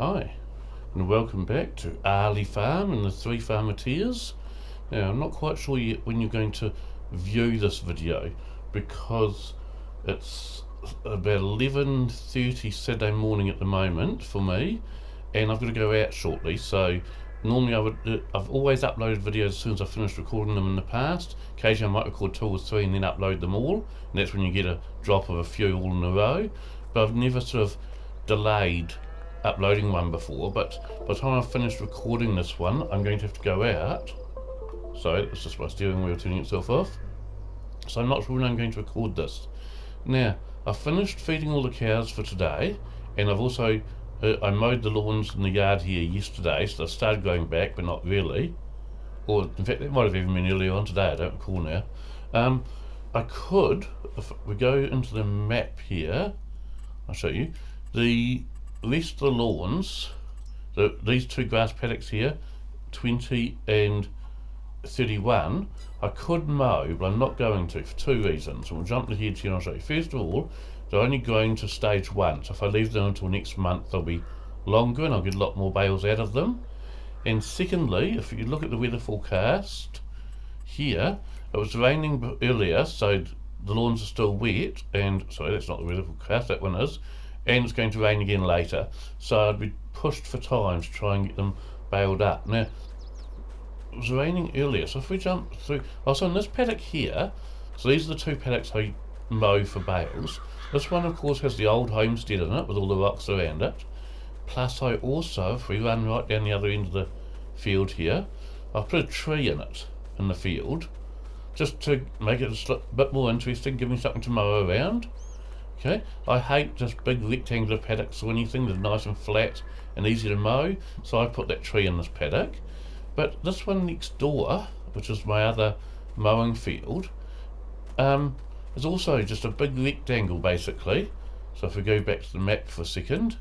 Hi, and welcome back to Arley Farm and the three Farmerteers. Now, I'm not quite sure yet when you're going to view this video because it's about 11:30 Saturday morning at the moment for me, and I've got to go out shortly. So normally I've always uploaded videos as soon as I finished recording them in the past. Occasionally I might record 2 or 3 and then upload them all, and that's when you get a drop of a few all in a row. But I've never sort of delayed uploading one before, but by the time I've finished recording this one I'm going to have to go out. So it's just my steering wheel turning itself off, so I'm not sure when I'm going to record this. Now, I've finished feeding all the cows for today, and I've also I mowed the lawns in the yard here yesterday, so they started growing back, but not really. Or in fact it might have even been earlier on today, I don't recall now. I could, if we go into the map here, I'll show you the rest of the lawns. These 2 grass paddocks here, 20 and 31, I could mow, but I'm not going to for 2 reasons, and we'll jump ahead here and I'll show you. First of all, they're only growing to stage 1, so if I leave them until next month they'll be longer and I'll get a lot more bales out of them. And secondly, if you look at the weather forecast here, it was raining earlier, so the lawns are still wet, and sorry, that's not the weather forecast, that one is, and it's going to rain again later, so I'd be pushed for time to try and get them baled up. Now, it was raining earlier, so if we jump through, so in this paddock here, so these are the 2 paddocks I mow for bales. This one of course has the old homestead in it with all the rocks around it, plus I also, if we run right down the other end of the field here, I've put a tree in it, in the field, just to make it a bit more interesting, give me something to mow around. Okay, I hate just big rectangular paddocks or anything that's nice and flat and easy to mow, so I put that tree in this paddock. But this one next door, which is my other mowing field, is also just a big rectangle basically. So if we go back to the map for a second,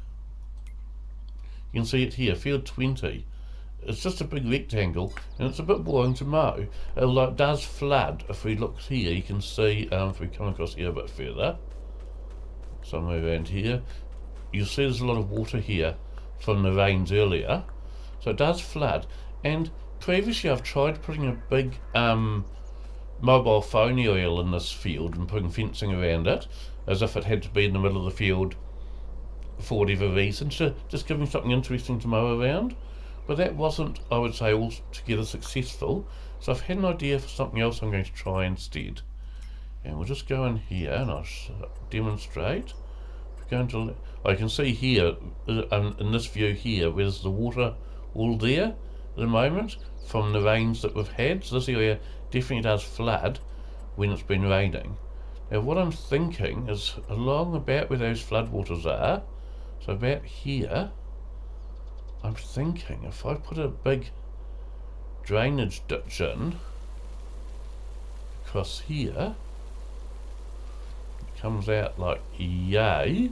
you can see it here, field 20. It's just a big rectangle and it's a bit boring to mow, although it does flood. If we look here you can see, if we come across here a bit further, somewhere around here, you'll see there's a lot of water here from the rains earlier, so it does flood. And previously I've tried putting a big mobile phone aerial in this field and putting fencing around it, as if it had to be in the middle of the field for whatever reason, to just give me something interesting to mow around, but that wasn't, I would say, altogether successful. So I've had an idea for something else I'm going to try instead, and we'll just go in here and I'll demonstrate. Go into, I can see here in this view here where there's the water all there at the moment from the rains that we've had, so this area definitely does flood when it's been raining. Now what I'm thinking is along about where those floodwaters are, so about here, I'm thinking if I put a big drainage ditch in across here, it comes out like yay.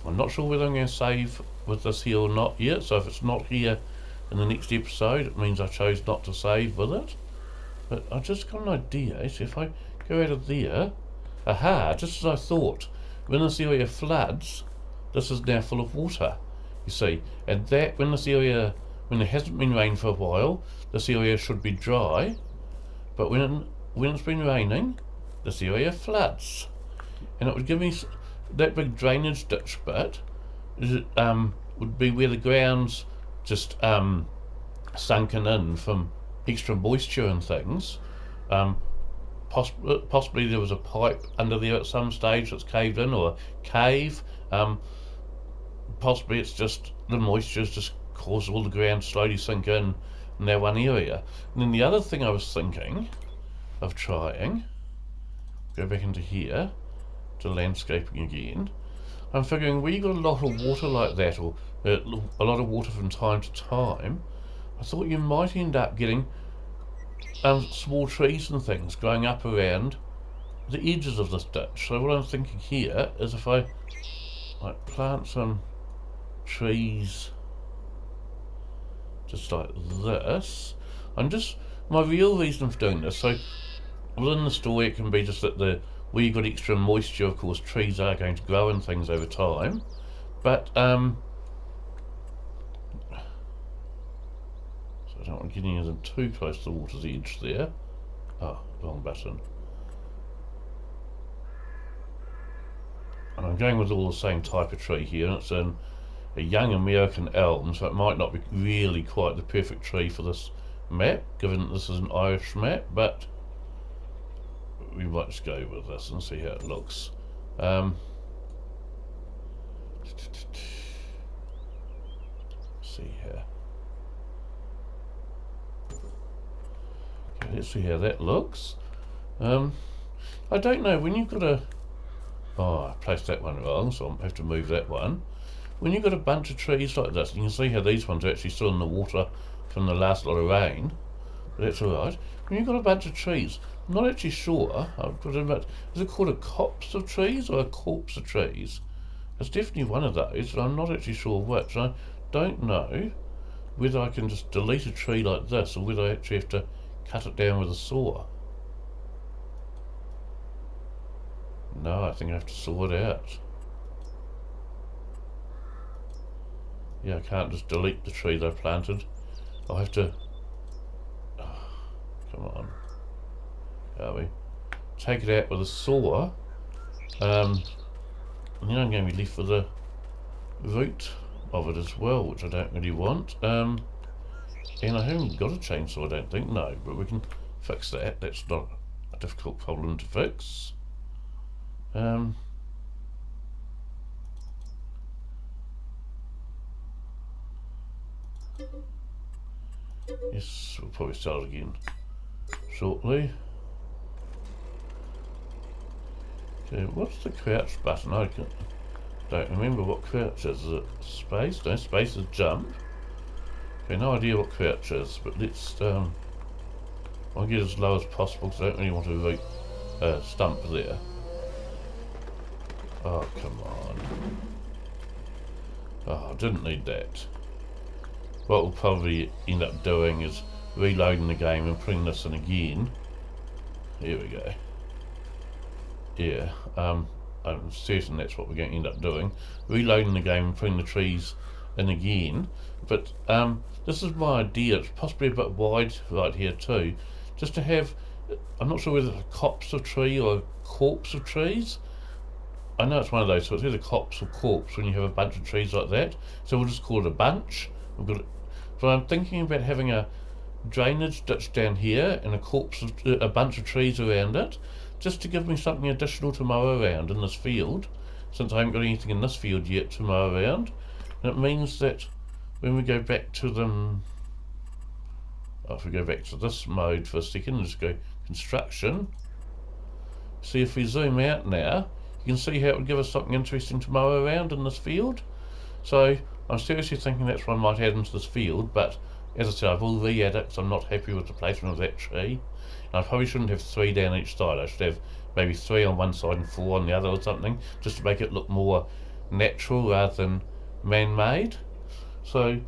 I'm not sure whether I'm going to save with this here or not yet, so if it's not here in the next episode it means I chose not to save with it. But I just got an idea. So if I go out of there, aha, just as I thought, when this area floods, this is now full of water, you see, and that when there hasn't been rain for a while, this area should be dry, but when it's been raining, this area floods, and it would give me that big drainage ditch bit. Would be where the ground's just sunken in from extra moisture and things. Possibly there was a pipe under there at some stage that's caved in, or a cave. Possibly it's just the moisture's just caused all the ground to slowly sink in that one area. And then the other thing I was thinking of trying, go back into here to landscaping again, I'm figuring where you got a lot of water like that, or a lot of water from time to time, I thought you might end up getting small trees and things growing up around the edges of this ditch. So what I'm thinking here is if I plant some trees just like this, my real reason for doing this, so within the story it can be just that where you've got extra moisture, of course trees are going to grow and things over time, But so I don't want to get any of them too close to the water's edge there. Oh, wrong button. And I'm going with all the same type of tree here, and it's a young American elm, so it might not be really quite the perfect tree for this map, given that this is an Irish map, but we might just go with this and see how it looks. See here. Okay, let's see how that looks. I don't know, when you've got a... Oh, I placed that one wrong, so I'll have to move that one. When you've got a bunch of trees like this, you can see how these ones are actually still in the water from the last lot of rain. But that's alright. When you've got a bunch of trees, I'm not actually sure. Is it called a copse of trees or a corpse of trees? It's definitely one of those, but I'm not actually sure which. I don't know whether I can just delete a tree like this or whether I actually have to cut it down with a saw. No, I think I have to saw it out. Yeah, I can't just delete the tree they planted. I'll have to... Oh, come on. Are we? Take it out with a saw. And then I'm going to be left with the root of it as well, which I don't really want. And I haven't got a chainsaw, I don't think. No, but we can fix that. That's not a difficult problem to fix. Yes, we'll probably start again shortly. Okay, what's the crouch button? I don't remember what crouch is. Is it space? No, space is jump. Okay, no idea what crouch is, but let's I'll get as low as possible because I don't really want to stump there. Oh, come on. Oh, I didn't need that. What we'll probably end up doing is reloading the game and putting this in again. Here we go. Yeah, I'm certain that's what we're going to end up doing. Reloading the game and putting the trees in again. But this is my idea. It's possibly a bit wide right here too. Just to have, I'm not sure whether it's a copse of tree or a corpse of trees. I know it's one of those, so it's either copse or corpse when you have a bunch of trees like that. So we'll just call it a bunch. So I'm thinking about having a drainage ditch down here and a bunch of trees around it, just to give me something additional to mow around in this field, since I haven't got anything in this field yet to mow around. And it means that when we go back to them, if we go back to this mode for a second and just go construction, see if we zoom out now, you can see how it would give us something interesting to mow around in this field. So I'm seriously thinking that's what I might add into this field, but as I said, I've already added it because I'm not happy with the placement of that tree. And I probably shouldn't have 3 down each side. I should have maybe 3 on one side and 4 on the other or something, just to make it look more natural rather than man-made. So,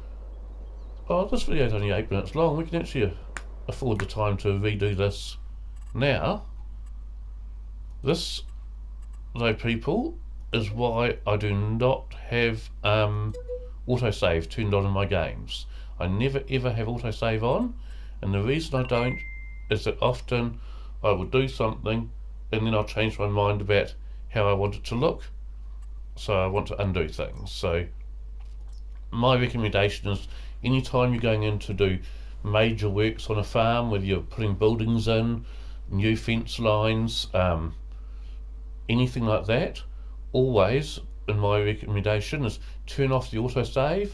this video is only 8 minutes long. We can actually afford the time to redo this now. This, though, people, is why I do not have autosave turned on in my games. I never ever have autosave on, and the reason I don't is that often I will do something and then I'll change my mind about how I want it to look, so I want to undo things. So my recommendation is, anytime you're going in to do major works on a farm, whether you're putting buildings in, new fence lines, anything like that, always, in my recommendation, is turn off the autosave,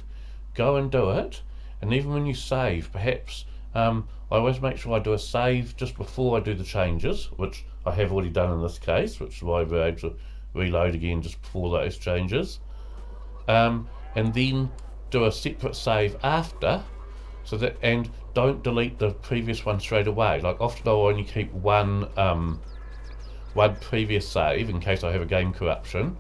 go and do it, and even when you save, perhaps I always make sure I do a save just before I do the changes, which I have already done in this case, which is why we're able to reload again just before those changes, and then do a separate save after, so that, and don't delete the previous one straight away. Like, often I'll only keep one previous save in case I have a game corruption,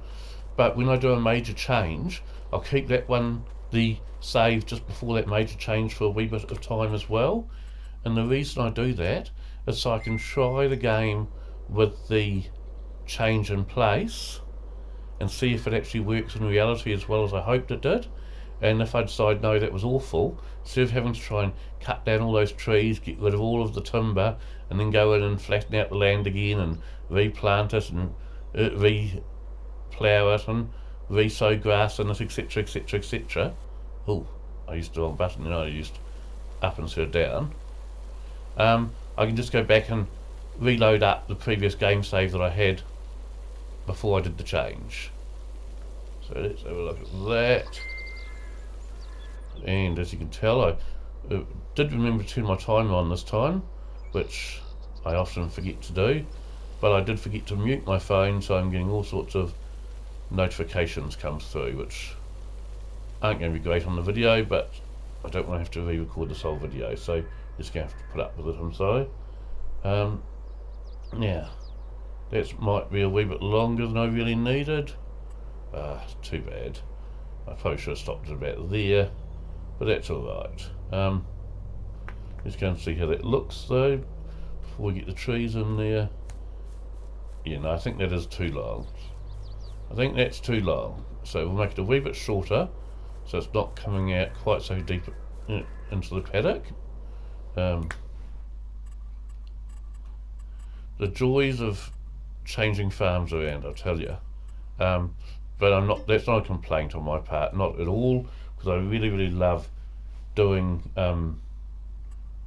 but when I do a major change, I'll keep that one, the save just before that major change, for a wee bit of time as well. And the reason I do that is so I can try the game with the change in place, and see if it actually works in reality as well as I hoped it did. And if I decide no, that was awful, instead of having to try and cut down all those trees, get rid of all of the timber, and then go in and flatten out the land again and replant it and re-plough it and re-sow grass in it, etc, etc, etc. Oh, I used the wrong button, I used up instead of down. I can just go back and reload up the previous game save that I had before I did the change. So let's have a look at that. And as you can tell, I did remember to turn my timer on this time, which I often forget to do, but I did forget to mute my phone, so I'm getting all sorts of notifications come through, which aren't going to be great on the video, but I don't want to have to re-record this whole video, so just going to have to put up with it, I'm sorry. Yeah, that might be a wee bit longer than I really needed. Too bad. I probably should have stopped it about there, but that's alright. Let's go and see how that looks though, before we get the trees in there. Yeah, no, I think that is too long. I think that's too long, so we'll make it a wee bit shorter, so it's not coming out quite so deep into the paddock. The joys of changing farms around, I'll tell you. But that's not a complaint on my part, not at all, because I really love doing,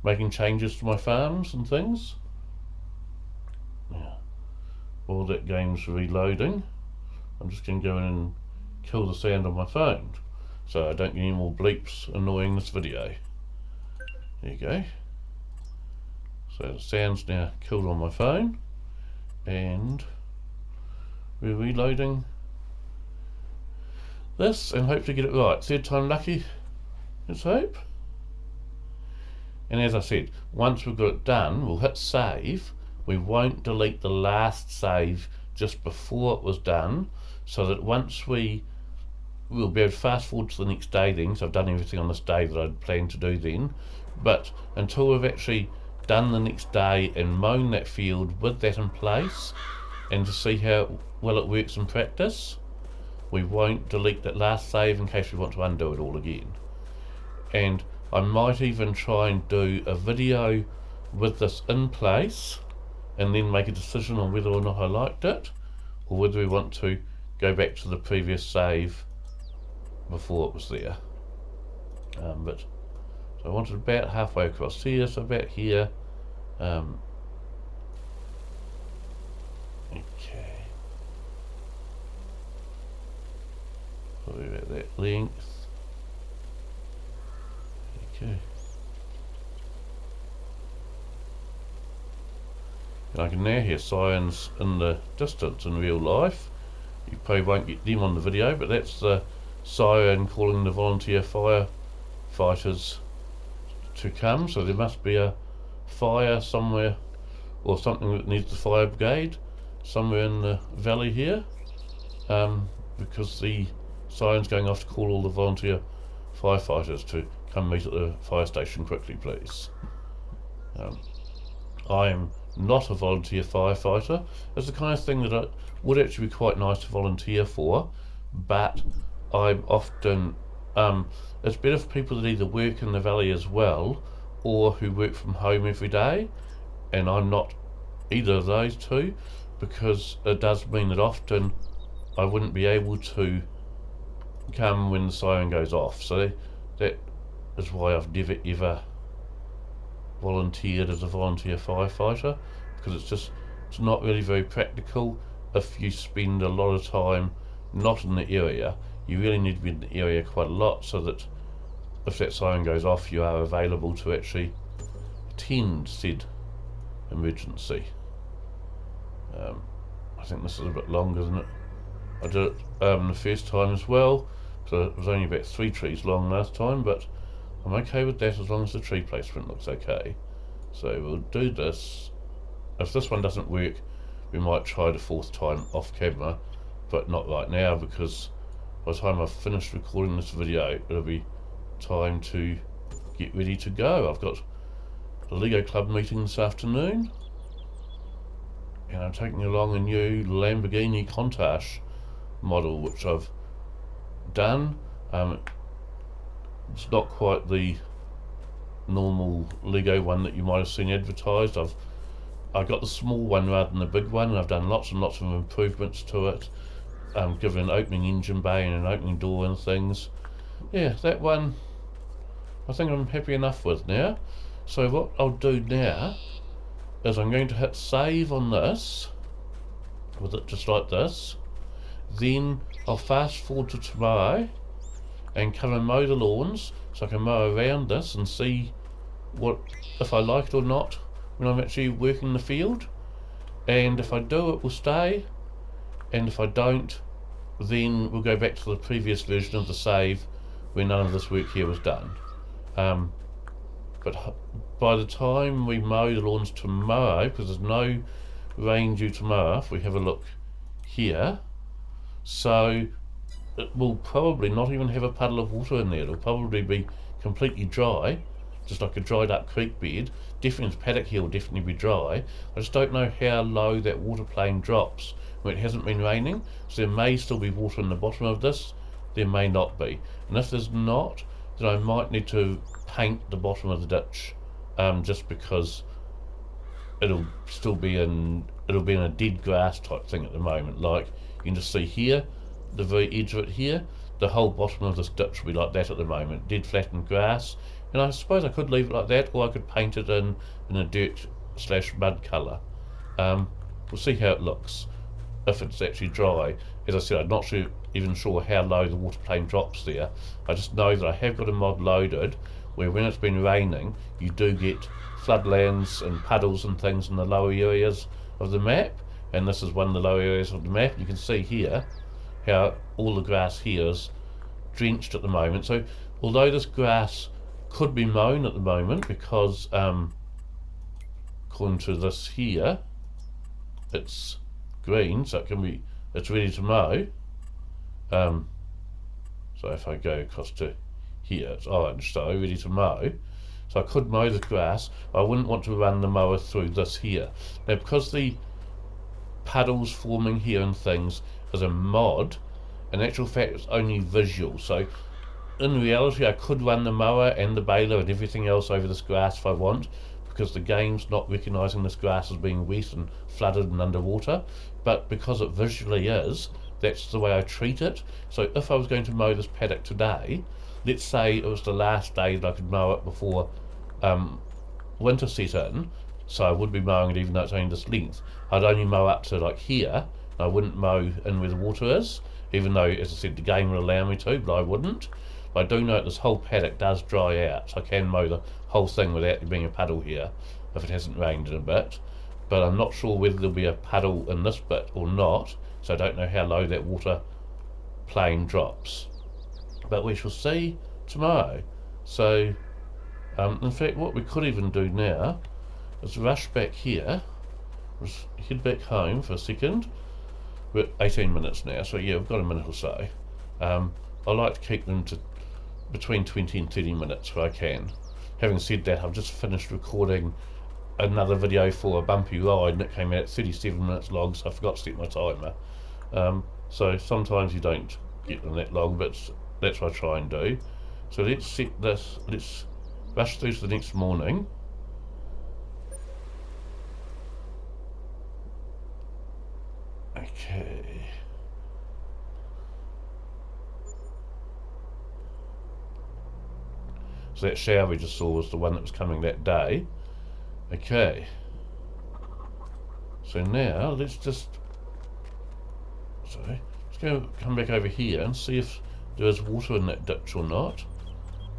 making changes to my farms and things. Yeah. While that game's reloading, I'm just going to go in and kill the sound on my phone, so I don't get any more bleeps annoying this video. There you go. So the sound's now killed on my phone, and we're reloading this and hope to get it right. Third time lucky, let's hope. And as I said, once we've got it done, we'll hit save. We won't delete the last save just before it was done, so that once we'll be able to fast forward to the next day then, so I've done everything on this day that I'd planned to do then, but until we've actually done the next day and mown that field with that in place, and to see how well it works in practice, we won't delete that last save in case we want to undo it all again. And I might even try and do a video with this in place and then make a decision on whether or not I liked it, or whether we want to go back to the previous save before it was there. But so I wanted about halfway across here, so about here. Okay. Probably about that length. Okay. And I can now hear sirens in the distance in real life. You probably won't get them on the video, but that's the siren calling the volunteer firefighters to come. So there must be a fire somewhere, or something that needs the fire brigade somewhere in the valley here, because the siren's going off to call all the volunteer firefighters to come meet at the fire station quickly, please. I am not a volunteer firefighter. It's the kind of thing that would actually be quite nice to volunteer for, but I'm often, it's better for people that either work in the valley as well, or who work from home every day, and I'm not either of those two, because it does mean that often I wouldn't be able to come when the siren goes off. So that is why I've never ever volunteered as a volunteer firefighter, because it's not really very practical. If you spend a lot of time not in the area, you really need to be in the area quite a lot, so that if that siren goes off, you are available to actually attend said emergency. I think this is a bit longer than it. I did it the first time as well, so it was only about 3 trees long last time, but I'm okay with that as long as the tree placement looks okay. So we'll do this. If this one doesn't work, we might try the 4th time off camera, but not right now, because by the time I've finished recording this video, it'll be time to get ready to go. I've got a Lego Club meeting this afternoon, and I'm taking along a new Lamborghini Countach model which I've done. It's not quite the normal Lego one that you might have seen advertised. I got the small one rather than the big one, and I've done lots and lots of improvements to it, given an opening engine bay and an opening door and things. Yeah, that one I think I'm happy enough with now. So what I'll do now is I'm going to hit save on this, with it just like this. Then I'll fast forward to tomorrow and come and mow the lawns, so I can mow around this and see what, if I like it or not when I'm actually working the field. And if I do, it will stay, and if I don't, then we'll go back to the previous version of the save where none of this work here was done. But by the time we mow the lawns tomorrow, because there's no rain due tomorrow, if we have a look here, so it will probably not even have a puddle of water in there. It'll probably be completely dry, just like a dried up creek bed. Definitely the paddock here will definitely be dry. I just don't know how low that water plane drops when it hasn't been raining. So there may still be water in the bottom of this, there may not be. And if there's not, then I might need to paint the bottom of the ditch, just because it'll still be in a dead grass type thing at the moment. Like you can just see here, the very edge of it here, the whole bottom of this ditch will be like that at the moment, dead flattened grass. And I suppose I could leave it like that, or I could paint it in a dirt / mud colour. We'll see how it looks if it's actually dry. As I said, I'm not even sure how low the water plane drops there. I just know that I have got a mod loaded where when it's been raining you do get floodlands and puddles and things in the lower areas of the map, and this is one of the lower areas of the map. You can see here how all the grass here is drenched at the moment. So although this grass could be mown at the moment, because according to this here it's green, so it's ready to mow. So if I go across to here, it's orange, so ready to mow. So I could mow the grass. I wouldn't want to run the mower through this here. Now because the puddles forming here and things is a mod, in actual fact it's only visual. So in reality I could run the mower and the baler and everything else over this grass if I want, because the game's not recognising this grass as being wet and flooded and underwater. But because it visually is, that's the way I treat it. So if I was going to mow this paddock today, let's say it was the last day that I could mow it before winter set in, so I would be mowing it even though it's only this length. I'd only mow up to like here, and I wouldn't mow in where the water is, even though, as I said, the game would allow me to, but I wouldn't. But I do know that this whole paddock does dry out, so I can mow the whole thing without there being a puddle here if it hasn't rained in a bit. But I'm not sure whether there'll be a puddle in this bit or not, so I don't know how low that water plane drops. But we shall see tomorrow. So in fact what we could even do now is rush back here, head back home for a second. We're at 18 minutes now, so yeah, we've got a minute or so. I like to keep them to between 20 and 30 minutes if I can. Having said that, I've just finished recording another video for a bumpy ride and it came out 37 minutes long, so I forgot to set my timer. So sometimes you don't get them that long, but that's what I try and do. So let's set this, let's rush through to the next morning. Okay. So that shower we just saw was the one that was coming that day. Okay. So now let's come back over here and see if there is water in that ditch or not.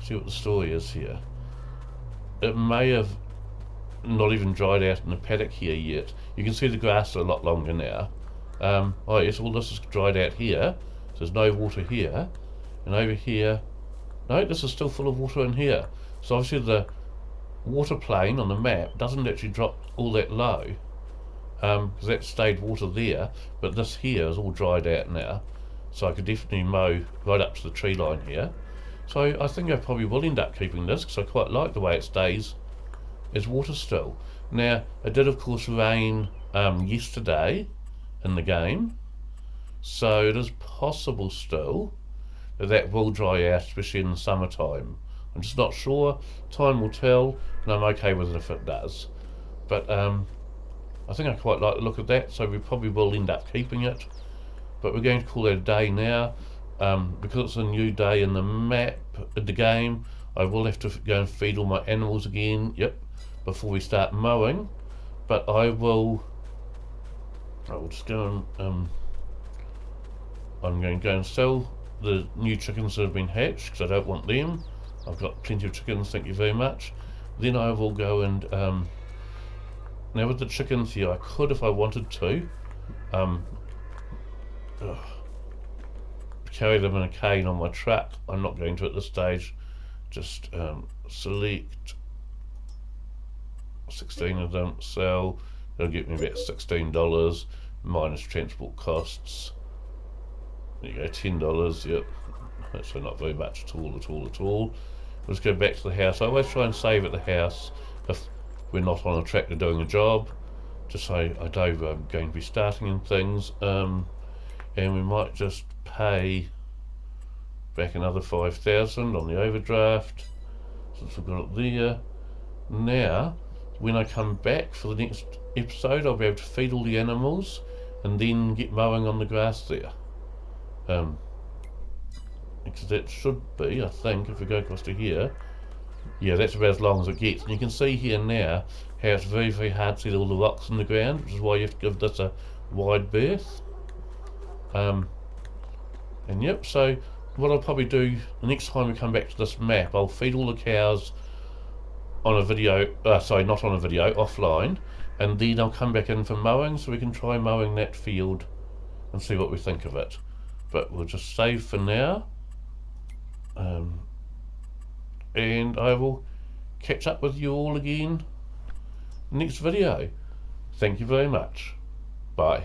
See what the story is here. It may have not even dried out in the paddock here yet. You can see the grass is a lot longer now. Oh yes, all this is dried out here, so there's no water here. And over here, no, this is still full of water in here. So obviously the water plane on the map doesn't actually drop all that low, because that stayed water there, but this here is all dried out now. So I could definitely mow right up to the tree line here. So I think I probably will end up keeping this, because I quite like the way it stays as water still. Now, it did of course rain yesterday in the game, So it is possible still that will dry out, especially in the summertime. I'm just not sure. Time will tell, and I'm okay with it if it does. But I think I quite like the look of that, so we probably will end up keeping it. But we're going to call it a day now. Because it's a new day in the map, in the game, I will have to go and feed all my animals again, yep, before we start mowing. But I will just go and I'm going to go and sell the new chickens that have been hatched because I don't want them. I've got plenty of chickens, thank you very much. Then I will go and now with the chickens here, I could, if I wanted to, carry them in a cane on my truck. I'm not going to at this stage. Just select 16 of them, sell. It'll get me about $16 minus transport costs. There you go, $10. Yep, that's not very much at all. Let's go back to the house. I always try and save at the house if we're not on a tractor doing a job, just so I know I'm going to be starting and things. And we might just pay back another 5,000 on the overdraft since we've got it there. Now, when I come back for the next episode, I'll be able to feed all the animals and then get mowing on the grass there. Because that should be, I think, if we go across to here, yeah, that's about as long as it gets. And you can see here now how it's very, very hard to see all the rocks in the ground, which is why you have to give this a wide berth. And yep, so what I'll probably do the next time we come back to this map, I'll feed all the cows on a video, sorry, not on a video, offline, and then I'll come back in for mowing so we can try mowing that field and see what we think of it. But we'll just save for now, and I will catch up with you all again next video. Thank you very much. Bye.